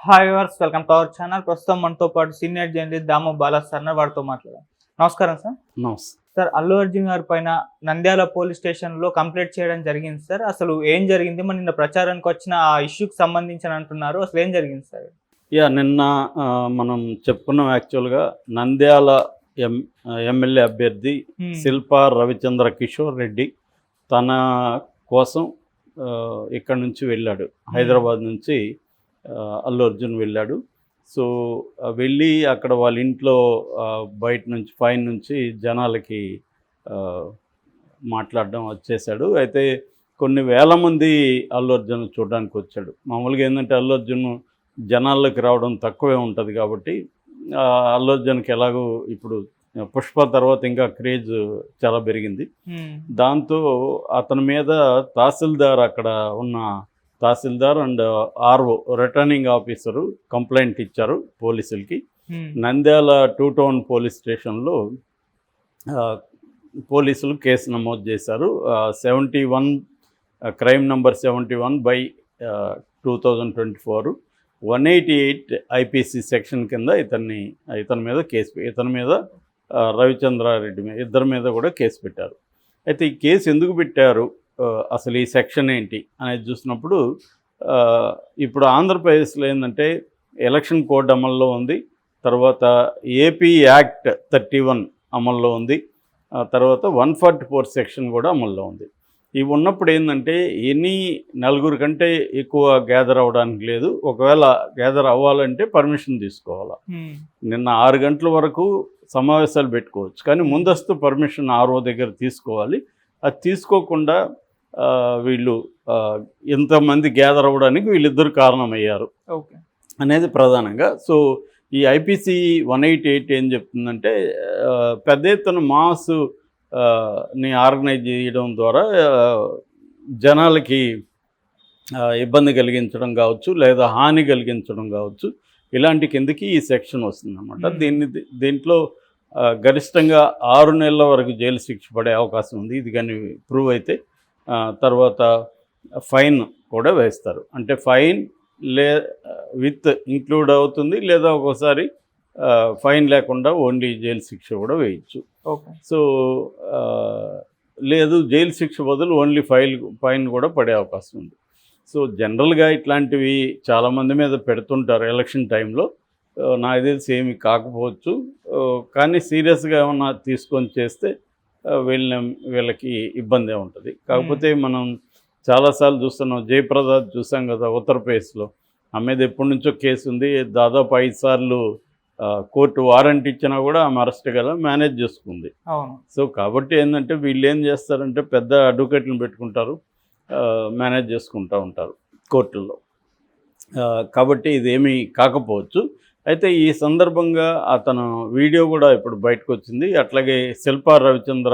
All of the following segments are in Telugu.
Hi viewers, welcome to our channel. ప్రస్తుతం మనతో పాటు సీనియర్ జర్నలిస్ట్ దాము బాలా సార్ వారితో మాట్లాడాం. నమస్కారం సార్. నమస్తే. సార్, అల్లు అర్జున్ గారి పైన నంద్యాల పోలీస్ స్టేషన్లో కంప్లైంట్ చేయడం జరిగింది సార్. అసలు ఏం జరిగింది? మన నిన్న ప్రచారానికి వచ్చిన ఆ ఇష్యూకి సంబంధించి అంటున్నారు. అసలు ఏం జరిగింది సార్? నిన్న మనం చెప్పుకున్నాం. యాక్చువల్గా నంద్యాల ఎమ్మెల్యే అభ్యర్థి శిల్పా రవిచంద్ర కిషోర్ రెడ్డి తన కోసం ఇక్కడ నుంచి వెళ్ళాడు. హైదరాబాద్ నుంచి అల్లు అర్జున్ వెళ్ళాడు. సో వెళ్ళి అక్కడ వాళ్ళ ఇంట్లో బయట నుంచి పైన నుంచి జనాలకి మాట్లాడడం వచ్చేసాడు. అయితే కొన్ని వేల మంది అల్లు అర్జున్ చూడడానికి వచ్చాడు. మామూలుగా ఏంటంటే అల్లు అర్జున్ జనాల్లోకి రావడం తక్కువే ఉంటుంది కాబట్టి అల్లు అర్జున్కి ఎలాగో ఇప్పుడు పుష్ప తర్వాత ఇంకా క్రేజ్ చాలా పెరిగింది. దాంతో అతని మీద తహసీల్దార్, అక్కడ ఉన్న tahsildar and RO returning officer complaint ఇచ్చారు పోలీసులకి. నంద్యాల 2 టౌన్ పోలీస్ స్టేషన్లో పోలీసులు కేసు నమోదు చేశారు. 71 క్రైమ్ నంబర్ 71/2024 188 ఐపీసీ సెక్షన్ కింద ఇతని మీద కేసు, ఇతని మీద రవిచంద్రారెడ్డి మీద, ఇద్దరి మీద కూడా కేసు పెట్టారు. అయితే ఈ కేసు ఎందుకు పెట్టారు, అసలు ఈ సెక్షన్ ఏంటి అనేది చూసినప్పుడు ఇప్పుడు ఆంధ్రప్రదేశ్లో ఏంటంటే ఎలక్షన్ కోడ్ అమల్లో ఉంది, తర్వాత ఏపీ యాక్ట్ 31 అమల్లో ఉంది, తర్వాత 144 సెక్షన్ కూడా అమల్లో ఉంది. ఇవి ఉన్నప్పుడు ఏంటంటే నలుగురు కంటే ఎక్కువ గ్యాదర్ అవ్వడానికి లేదు. ఒకవేళ గ్యాదర్ అవ్వాలంటే పర్మిషన్ తీసుకోవాలి. నిన్న 6 గంటల వరకు సమావేశాలు పెట్టుకోవచ్చు, కానీ ముందస్తు పర్మిషన్ ఆర్ఓ దగ్గర తీసుకోవాలి. అది తీసుకోకుండా వీళ్ళు ఇంతమంది గ్యాదర్ అవ్వడానికి వీళ్ళిద్దరు కారణమయ్యారు అనేది ప్రధానంగా. సో ఈ ఐపీసీ 188 ఏం చెప్తుందంటే పెద్ద ఎత్తున ని ఆర్గనైజ్ చేయడం ద్వారా జనాలకి ఇబ్బంది కలిగించడం కావచ్చు, లేదా హాని కలిగించడం కావచ్చు, ఇలాంటి కిందకి ఈ సెక్షన్ వస్తుందన్నమాట. దీంట్లో గరిష్టంగా 6 నెలల వరకు జైలు శిక్ష పడే అవకాశం ఉంది. ఇది కానీ ప్రూవ్ అయితే తర్వాత ఫైన్ కూడా వేస్తారు. అంటే ఫైన్ విత్ ఇంక్లూడ్ అవుతుంది, లేదా ఒక్కోసారి ఫైన్ లేకుండా ఓన్లీ జైలు శిక్ష కూడా వేయచ్చు. సో లేదు, జైలు శిక్ష బదులు ఓన్లీ ఫైన్ కూడా పడే అవకాశం ఉంది. సో జనరల్గా ఇట్లాంటివి చాలామంది మీద పెడుతుంటారు ఎలక్షన్ టైంలో. నాకు తెలిసి ఏమి కాకపోవచ్చు, కానీ సీరియస్గా ఏమన్నా తీసుకొని చేస్తే వీళ్ళకి ఇబ్బందే ఉంటుంది. కాకపోతే మనం చాలాసార్లు చూస్తున్నాం, జయప్రదాద్ చూసాం కదా ఉత్తరప్రదేశ్లో. ఆమెది ఎప్పటి నుంచో కేసు ఉంది, దాదాపు 5 సార్లు కోర్టు వారెంట్ ఇచ్చినా కూడా ఆమె అరెస్ట్ గల మేనేజ్ చేసుకుంది. సో కాబట్టి ఏంటంటే వీళ్ళు ఏం చేస్తారంటే పెద్ద అడ్వకేట్లను పెట్టుకుంటారు, మేనేజ్ చేసుకుంటూ ఉంటారు కోర్టుల్లో. కాబట్టి ఇదేమీ కాకపోవచ్చు. అయితే ఈ సందర్భంగా అతను వీడియో కూడా ఇప్పుడు బయటకు వచ్చింది. అట్లాగే శిల్పా రవిచంద్ర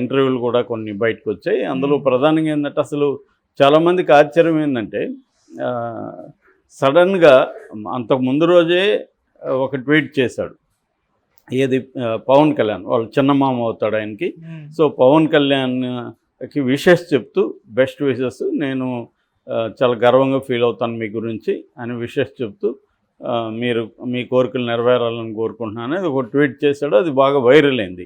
ఇంటర్వ్యూలు కూడా కొన్ని బయటకు వచ్చాయి. అందులో ప్రధానంగా ఏంటంటే అసలు చాలామందికి ఆశ్చర్యం ఏంటంటే సడన్గా అంతకు ముందు రోజే ఒక ట్వీట్ చేశాడు. ఏది, పవన్ కళ్యాణ్ వాళ్ళ చిన్నమామ అవుతాడు ఆయనకి. సో పవన్ కళ్యాణ్కి విషెస్ చెప్తూ, బెస్ట్ విషెస్, నేను చాలా గర్వంగా ఫీల్ అవుతాను మీ గురించి అని విషెస్ చెప్తూ, మీరు మీ కోరికలు నెరవేరాలని కోరుకుంటున్నాను అనేది ఒక ట్వీట్ చేశాడు. అది బాగా వైరల్ అయింది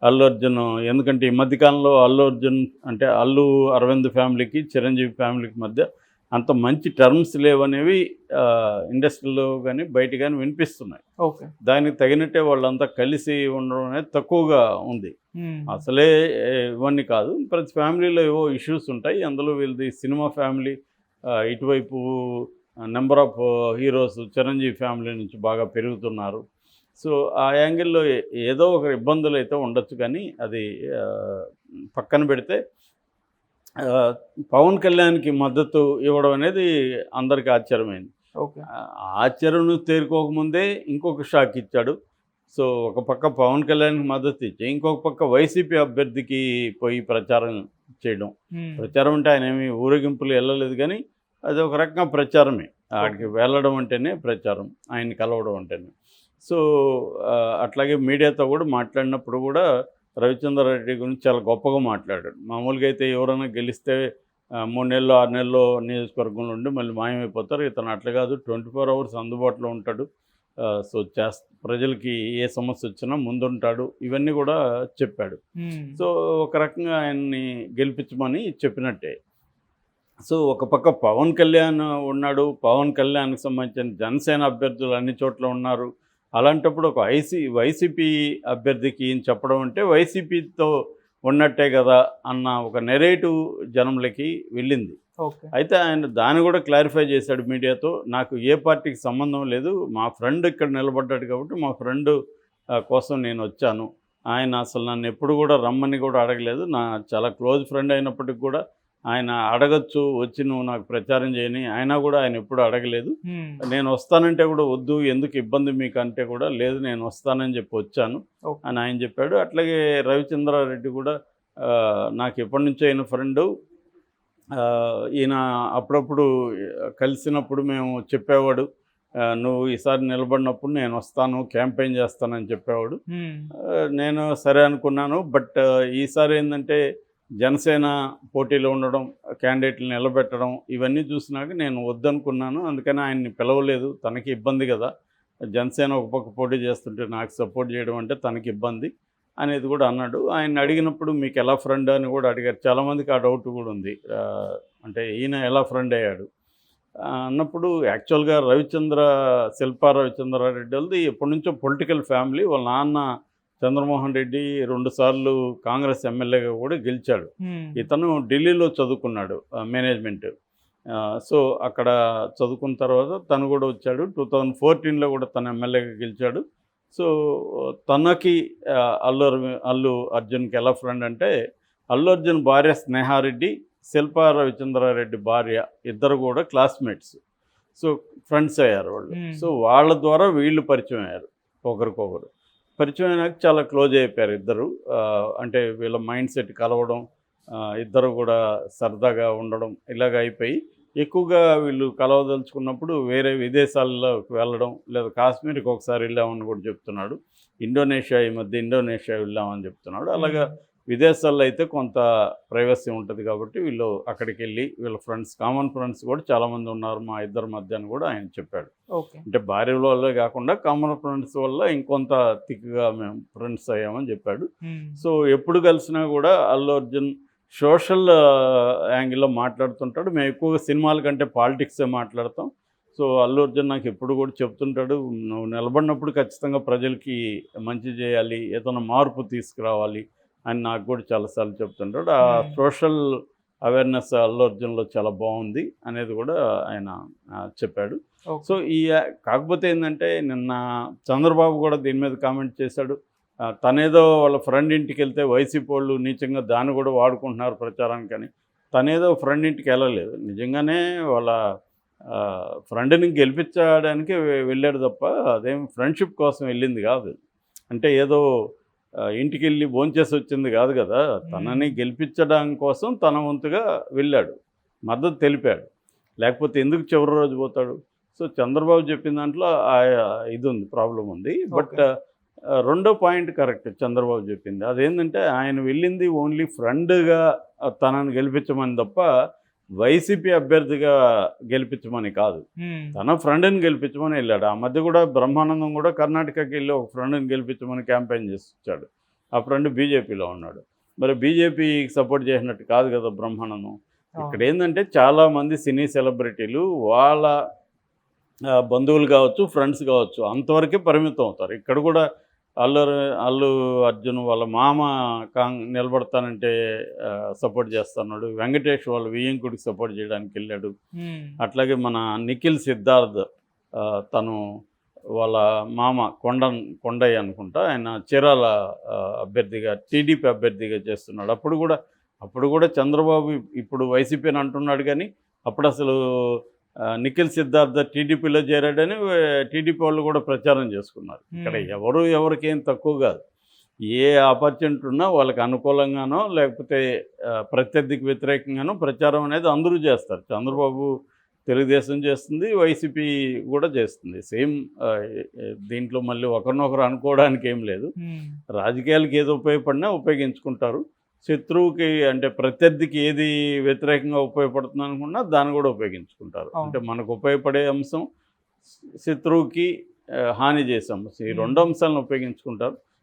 అల్లు అర్జున్. ఎందుకంటే ఈ మధ్యకాలంలో అల్లు అర్జున్ అంటే అల్లు అరవింద్ ఫ్యామిలీకి చిరంజీవి ఫ్యామిలీకి మధ్య అంత మంచి టర్మ్స్ లేవనేవి ఇండస్ట్రీలో కానీ బయట కానీ వినిపిస్తున్నాయి. దానికి తగినట్టే వాళ్ళంతా కలిసి ఉండడం అనేది తక్కువగా ఉంది. అసలే ఇవన్నీ కాదు, ప్రతి ఫ్యామిలీలో ఏవో ఇష్యూస్ ఉంటాయి. అందులో వీళ్ళది సినిమా ఫ్యామిలీ, ఇటువైపు number of heroes Chiranjeevi family నుంచి బాగా పెరుగుతున్నారు. సో ఆ యాంగిల్లో ఏదో ఒక ఇబ్బందులు అయితే ఉండొచ్చు, కానీ అది పక్కన పెడితే పవన్ కళ్యాణ్కి మద్దతు ఇవ్వడం అనేది అందరికీ ఆశ్చర్యమైంది. ఆశ్చర్యం తేరుకోకముందే ఇంకొక షాక్ ఇచ్చాడు. సో ఒక పక్క పవన్ కళ్యాణ్కి మద్దతు ఇచ్చి, ఇంకొక పక్క వైసీపీ అభ్యర్థికి పోయి ప్రచారం చేయడం. ప్రచారం అంటే ఆయన ఏమి ఊరేగింపులు వెళ్ళలేదు, కానీ అది ఒక రకంగా ప్రచారమే. ఆడికి వెళ్ళడం అంటేనే ప్రచారం, ఆయన్ని కలవడం అంటేనే. సో అట్లాగే మీడియాతో కూడా మాట్లాడినప్పుడు కూడా రవిచంద్రారెడ్డి గురించి చాలా గొప్పగా మాట్లాడాడు. మామూలుగా అయితే ఎవరైనా గెలిస్తే 3 నెలలు 6 నెలలు నియోజకవర్గంలో ఉండి మళ్ళీ మాయమైపోతారు. ఇతను అట్లా కాదు, 24 అవర్స్ అందుబాటులో ఉంటాడు. సో ప్రజలకి ఏ సమస్య వచ్చినా ముందుంటాడు. ఇవన్నీ కూడా చెప్పాడు. సో ఒక రకంగా ఆయన్ని గెలిపించమని చెప్పినట్టే. సో ఒక పక్క పవన్ కళ్యాణ్ ఉన్నాడు. పవన్ కళ్యాణ్కి సంబంధించిన జనసేన అభ్యర్థులు అన్ని చోట్ల ఉన్నారు. అలాంటప్పుడు ఒక వైసీపీ అభ్యర్థికి ఈయన చెప్పడం అంటే వైసీపీతో ఉన్నట్టే కదా అన్న ఒక నెరేటివ్ జనంలోకి వెళ్ళింది. అయితే ఆయన దాన్ని కూడా క్లారిఫై చేశాడు మీడియాతో. నాకు ఏ పార్టీకి సంబంధం లేదు, మా ఫ్రెండ్ ఇక్కడ నిలబడ్డాడు కాబట్టి మా ఫ్రెండ్ కోసం నేను వచ్చాను. ఆయన అసలు నన్ను ఎప్పుడు కూడా రమ్మని కూడా అడగలేదు. నా చాలా క్లోజ్ ఫ్రెండ్ అయినప్పటికి కూడా ఆయన అడగచ్చు, వచ్చి నువ్వు నాకు ప్రచారం చేయని, అయినా కూడా ఆయన ఎప్పుడు అడగలేదు. నేను వస్తానంటే కూడా వద్దు, ఎందుకు ఇబ్బంది మీకు అంటే కూడా లేదు, నేను వస్తానని చెప్పి వచ్చాను అని ఆయన చెప్పాడు. అట్లాగే రవిచంద్రారెడ్డి కూడా నాకు ఎప్పటి నుంచో అయిన ఫ్రెండు, ఈయన అప్పుడప్పుడు కలిసినప్పుడు మేము చెప్పేవాడు, నువ్వు ఈసారి నిలబడినప్పుడు నేను వస్తాను, క్యాంపెయిన్ చేస్తానని చెప్పేవాడు. నేను సరే అనుకున్నాను. బట్ ఈసారి ఏంటంటే జనసేన పోటీలో ఉండడం, క్యాండిడేట్లు నిలబెట్టడం ఇవన్నీ చూసినాక నేను వద్దనుకున్నాను. అందుకని ఆయన్ని పిలవలేదు. తనకి ఇబ్బంది కదా, జనసేన ఒక పక్క పోటీ చేస్తుంటే నాకు సపోర్ట్ చేయడం అంటే తనకి ఇబ్బంది అనేది కూడా అన్నాడు. ఆయన అడిగినప్పుడు మీకు ఎలా ఫ్రెండ్ అని కూడా అడిగారు. చాలామందికి ఆ డౌట్ కూడా ఉంది, అంటే ఈయన ఎలా ఫ్రెండ్ అయ్యాడు అన్నప్పుడు యాక్చువల్గా శిల్పా రవిచంద్రారెడ్డి వాళ్ళది ఎప్పటి నుంచో పొలిటికల్ ఫ్యామిలీ. వాళ్ళ నాన్న చంద్రమోహన్ రెడ్డి 2 సార్లు కాంగ్రెస్ ఎమ్మెల్యేగా కూడా గెలిచాడు. ఇతను ఢిల్లీలో చదువుకున్నాడు మేనేజ్మెంట్. సో అక్కడ చదువుకున్న తర్వాత తను కూడా వచ్చాడు. 2014లో కూడా తను ఎమ్మెల్యేగా గెలిచాడు. సో తనకి అల్లు అర్జున్కి ఎలా ఫ్రెండ్ అంటే, అల్లు అర్జున్ భార్య స్నేహారెడ్డి, శిల్పా రవిచంద్రారెడ్డి భార్య ఇద్దరు కూడా క్లాస్మేట్స్. సో ఫ్రెండ్స్ అయ్యారు వాళ్ళు. సో వాళ్ళ ద్వారా వీళ్ళు పరిచయం అయ్యారు, ఒకరికొకరు పరిచయం అయినాక చాలా క్లోజ్ అయిపోయారు ఇద్దరు. అంటే వీళ్ళ మైండ్ సెట్ కలవడం, ఇద్దరు కూడా సరదాగా ఉండడం ఇలాగ అయిపోయి ఎక్కువగా వీళ్ళు కలవదలుచుకున్నప్పుడు వేరే విదేశాల్లోకి వెళ్ళడం, లేదా కాశ్మీర్కి ఒకసారి వెళ్ళామని కూడా చెప్తున్నాడు. ఈ మధ్య ఇండోనేషియా వెళ్ళామని చెప్తున్నాడు. అలాగా విదేశాల్లో అయితే కొంత ప్రైవసీ ఉంటుంది కాబట్టి వీళ్ళు అక్కడికి వెళ్ళి వీళ్ళ ఫ్రెండ్స్, కామన్ ఫ్రెండ్స్ కూడా చాలామంది ఉన్నారు మా ఇద్దరి మధ్య అని కూడా ఆయన చెప్పాడు. అంటే భార్య వల్లే కాకుండా కామన్ ఫ్రెండ్స్ వల్ల ఇంకొంత థిక్గా మేము ఫ్రెండ్స్ అయ్యామని చెప్పాడు. సో ఎప్పుడు కలిసినా కూడా అల్లు అర్జున్ సోషల్ యాంగిల్లో మాట్లాడుతుంటాడు. మేము ఎక్కువగా సినిమాల కంటే పాలిటిక్సే మాట్లాడతాం. సో అల్లు అర్జున్ నాకు ఎప్పుడు కూడా చెప్తుంటాడు, నువ్వు నిలబడినప్పుడు ఖచ్చితంగా ప్రజలకి మంచి చేయాలి, ఏదైనా మార్పు తీసుకురావాలి అని నాకు కూడా చాలాసార్లు చెప్తుంటాడు. ఆ సోషల్ అవేర్నెస్ అల్లు అర్జున్లో చాలా బాగుంది అనేది కూడా ఆయన చెప్పాడు. సో కాకపోతే ఏంటంటే నిన్న చంద్రబాబు కూడా దీని మీద కామెంట్ చేశాడు. తనేదో వాళ్ళ ఫ్రెండ్ ఇంటికి వెళ్తే వైసీపీ వాళ్ళు నీచంగా దాన్ని కూడా వాడుకుంటున్నారు ప్రచారానికి అని. తనేదో ఫ్రెండ్ ఇంటికి వెళ్ళలేదు, నిజంగానే వాళ్ళ ఫ్రెండ్ని గెలిపించడానికి వెళ్ళాడు తప్ప అదేం ఫ్రెండ్షిప్ కోసం వెళ్ళింది కాదు. అంటే ఏదో ఇంటికి వెళ్ళి భోంచేసి వచ్చింది కాదు కదా, తనని గెలిపించడం కోసం తన వంతుగా వెళ్ళాడు, మద్దతు తెలిపాడు. లేకపోతే ఎందుకు చివరి రోజు పోతాడు? సో చంద్రబాబు చెప్పిన దాంట్లో ఇది ఉంది, ప్రాబ్లం ఉంది. బట్ రెండో పాయింట్ కరెక్ట్ చంద్రబాబు చెప్పింది. అదేంటంటే ఆయన వెళ్ళింది ఓన్లీ ఫ్రెండ్గా తనని గెలిపించమని తప్ప వైసీపీ అభ్యర్థిగా గెలిపించమని కాదు, తన ఫ్రెండ్ని గెలిపించమని వెళ్ళాడు. ఆ మధ్య కూడా బ్రహ్మానందం కూడా కర్ణాటకకి వెళ్ళి ఒక ఫ్రెండ్ని గెలిపించమని క్యాంపెయిన్ చేసి వచ్చాడు. ఆ ఫ్రెండ్ బీజేపీలో ఉన్నాడు. మరి బీజేపీకి సపోర్ట్ చేసినట్టు కాదు కదా బ్రహ్మానందం. ఇక్కడ ఏంటంటే చాలామంది సినీ సెలబ్రిటీలు వాళ్ళ బంధువులు కావచ్చు, ఫ్రెండ్స్ కావచ్చు, అంతవరకే పరిమితం అవుతారు. ఇక్కడ కూడా అల్లు అర్జున్ వాళ్ళ మామ నిలబడతానంటే సపోర్ట్ చేస్తున్నాడు. వెంకటేష్ వాళ్ళ వియ్యంకుడికి సపోర్ట్ చేయడానికి వెళ్ళాడు. అట్లాగే మన నిఖిల్ సిద్ధార్థ్ తను వాళ్ళ మామ కొండయ్య అనుకుంటా, ఆయన చీరాల అభ్యర్థిగా టీడీపీ అభ్యర్థిగా చేస్తున్నాడు. అప్పుడు కూడా చంద్రబాబు ఇప్పుడు వైసీపీని అంటున్నాడు, కానీ అప్పుడు అసలు నిఖిల్ సిద్ధార్థ టీడీపీలో చేరాడని టీడీపీ వాళ్ళు కూడా ప్రచారం చేసుకున్నారు. ఇక్కడ ఎవరికేం తక్కువ కాదు. ఏ ఆపర్చునిటీ ఉన్నా వాళ్ళకి అనుకూలంగానో లేకపోతే ప్రత్యర్థికి వ్యతిరేకంగానో ప్రచారం అనేది అందరూ చేస్తారు. చంద్రబాబు తెలుగుదేశం చేస్తుంది, వైసీపీ కూడా చేస్తుంది. సేమ్ దీంట్లో మళ్ళీ ఒకరినొకరు అనుకోవడానికి ఏం లేదు. రాజకీయాలకు ఏదో ఉపయోగపడినా ఉపయోగించుకుంటారు. శత్రువుకి అంటే ప్రత్యర్థికి ఏది వ్యతిరేకంగా ఉపయోగపడుతుంది అనుకున్నా దాన్ని కూడా ఉపయోగించుకుంటారు. అవును. అంటే మనకు ఉపయోగపడే అంశం, శత్రువుకి హాని చేసే అంశం, ఈ రెండు అంశాలను ఉపయోగించుకుంటారు.